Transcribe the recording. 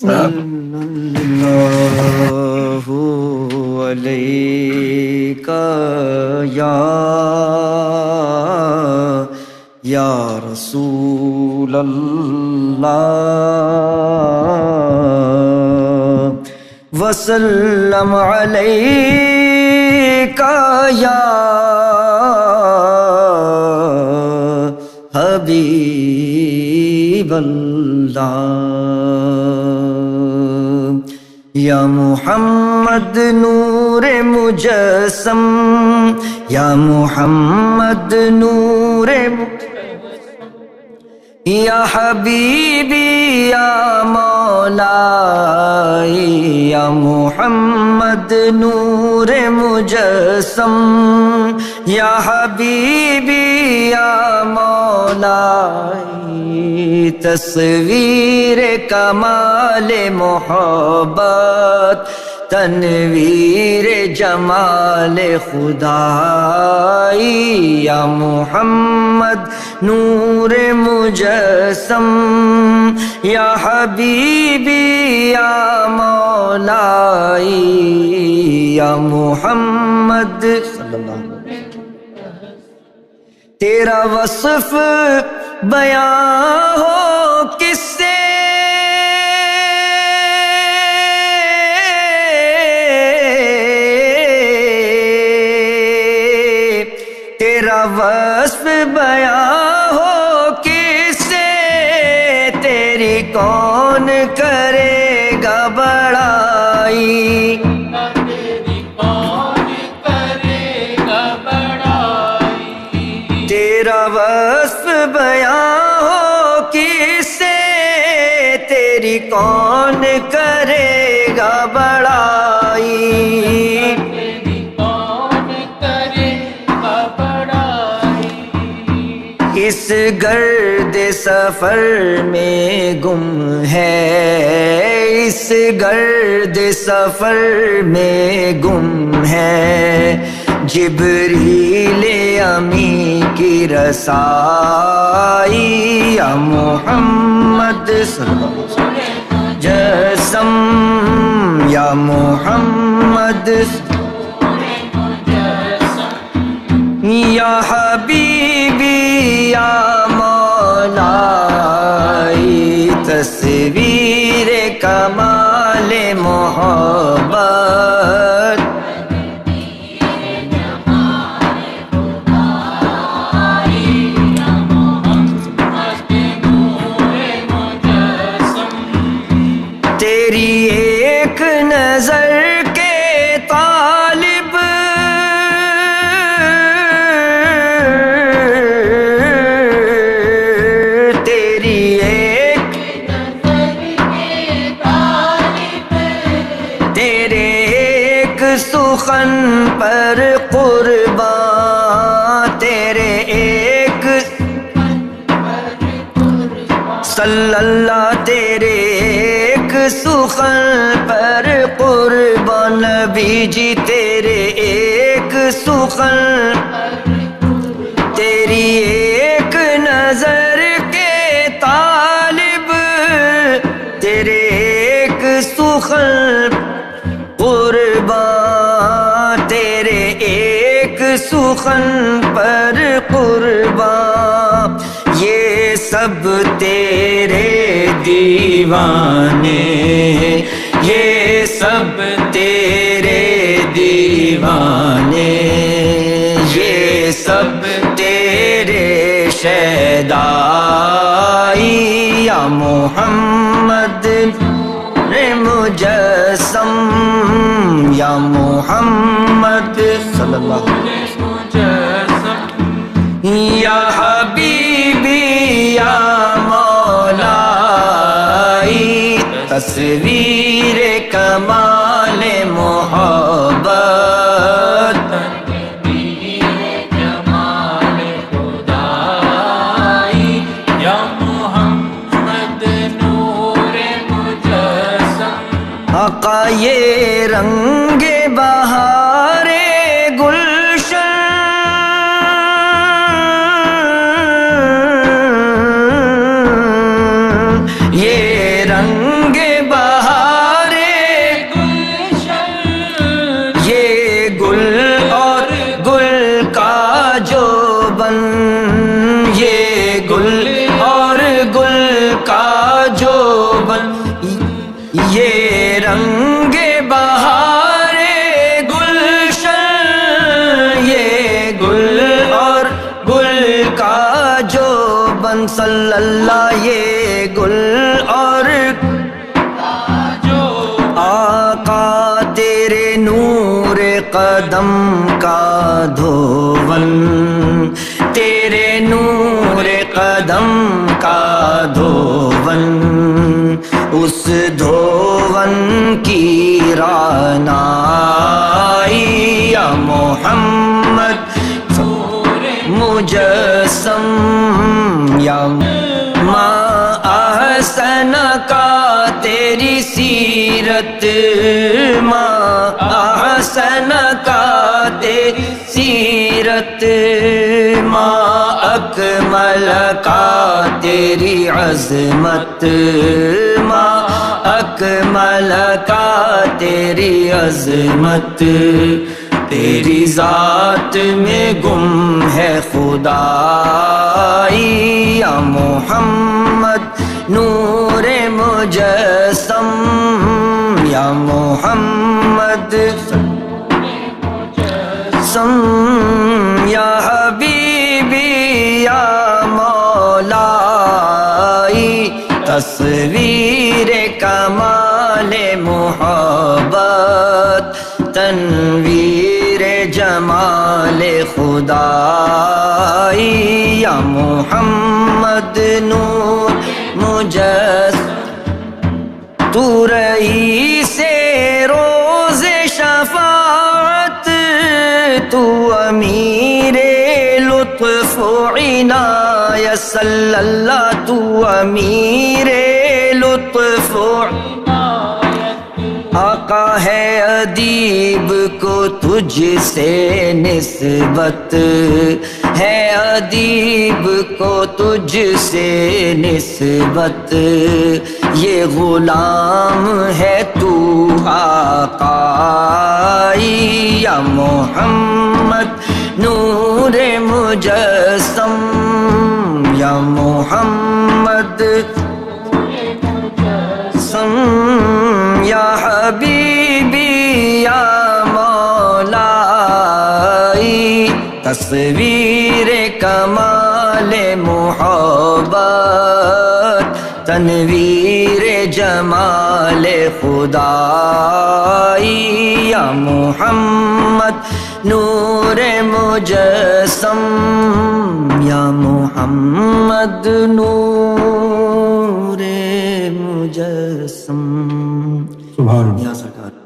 اللہ علیک یا رسول اللہ وسلم علیک یا حبیب اللہ یا محمد نور مجسم یا محمد نور یا حبیبی یا مولائی یا محمد نور مجسم یا حبیبی یا مولائی تصویر کمال محبت تنویر جمال خدائی یا محمد نور مجسم یا حبیبی یا مولائی یا محمد صلی اللہ علیہ وسلم تیرا وصف بیان ہو کس سے تیرا وصف بیان ہو کس سے تیری کون کرے گا بڑائی تیری کون کرے گا بڑائی تیرا وصف بیان ہو کس سے تیری کون کرے گا بڑائی اس گرد سفر میں گم ہے اس گرد سفر میں گم ہے جبریل امی کی رسائی یا محمد صلی اللہ علیہ وسلم جسم یا محمد یا حبیبی یا مولائی تصویر کمال محبت تیری ایک نظر کے طالب سخن پر قربان تیرے ایک صلی اللہ تیرے ایک سخن پر قربان نبی جی تیرے ایک سخن تیری ایک نظر کے طالب تیرے ایک سخن قربان تیرے ایک سخن پر قربان یہ سب تیرے دیوانے یہ سب تیرے دیوانے یہ سب تیرے شیدائی یا محمد مجسم یا محمد صلی اللہ علیہ وسلم یا حبیبی یا مولائی تصویر کمال محبت تنویر جمال خدائی یا محمد نور مجسم آقا یہ رنگ بہار گلشن یہ رنگ بہار رنگ بہار گلشن، یہ گل اور گل کا جو بن صلی اللہ، یہ گل اور آقا تیرے نور قدم کا دھون، تیرے نور قدم کا دھون، اس دھون کی رعنائی یا محمد مجسم، یا ما احسن کا تیری سیرت، ما احسن کا تیری سیرت، ما اکمل کا تیری عظمت، ما اکمل کا تیری عظمت، تیری ذات میں گم ہے خدائی یا محمد نور مجسم، یا محمد یا حبیبی یا مولائی، تصویر کمال محبت، تنویر جمال خدائی یا محمد نور مجسم، تو رئیس روز شفاعت، تو امیر لطف و عنایت صلی اللہ، تو امیر لطف و آقا ہے ادیب کو تجھ سے نسبت، ہے ادیب کو تجھ سے نسبت، یہ غلام ہے تو آقائی یا محمد نور مجسم، یا محمد یا حبیبی یا مولائی، تصویر کمال محبت، تنویر جمال خدائی یا محمد نور مجسم، یا محمد نور مجسم، سبحان اللہ یا سرکار۔